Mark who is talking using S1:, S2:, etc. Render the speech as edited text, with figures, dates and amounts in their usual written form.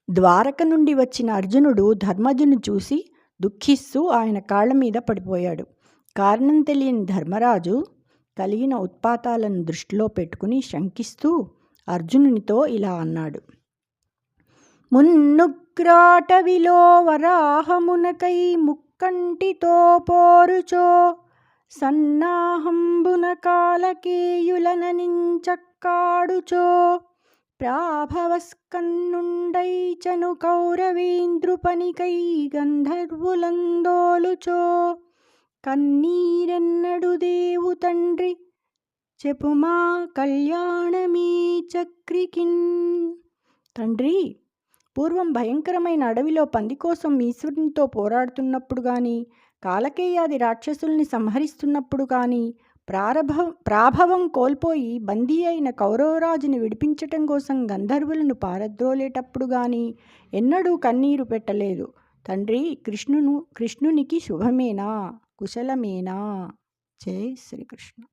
S1: ద్వారక నుండి వచ్చిన అర్జునుడు ధర్మజును చూసి దుఃఖిస్తూ ఆయన కాళ్ల మీద పడిపోయాడు. కారణం తెలియని ధర్మరాజు కలిగిన ఉత్పాతాలను దృష్టిలో పెట్టుకుని శంకిస్తూ అర్జునునితో ఇలా అన్నాడు. మున్నుగ్రాటవిలో వరాహమునకై ముక్కంటితో పోరుచో సన్నాహంబున కాలకేయులననించక్కాడుచో ప్రాభవస్కన్నుండైచను కౌరవేంద్రుపనికై గంధర్వులందోలుచో కన్నీరెన్నడు దేవు తండ్రి చెప్పుమా కళ్యాణమీ చక్రికిన్. తండ్రి, పూర్వం భయంకరమైన అడవిలో పంది కోసం ఈశ్వరునితో పోరాడుతున్నప్పుడు కానీ, కాలకేయాది రాక్షసుల్ని సంహరిస్తున్నప్పుడు కానీ, ప్రాభవం కోల్పోయి బందీ అయిన కౌరవరాజుని విడిపించటం కోసం గంధర్వులను పారద్రోలేటప్పుడు కానీ ఎన్నడూ కన్నీరు పెట్టలేదు. తండ్రి, కృష్ణునికి శుభమేనా, కుశలమేనా? జై శ్రీకృష్ణ.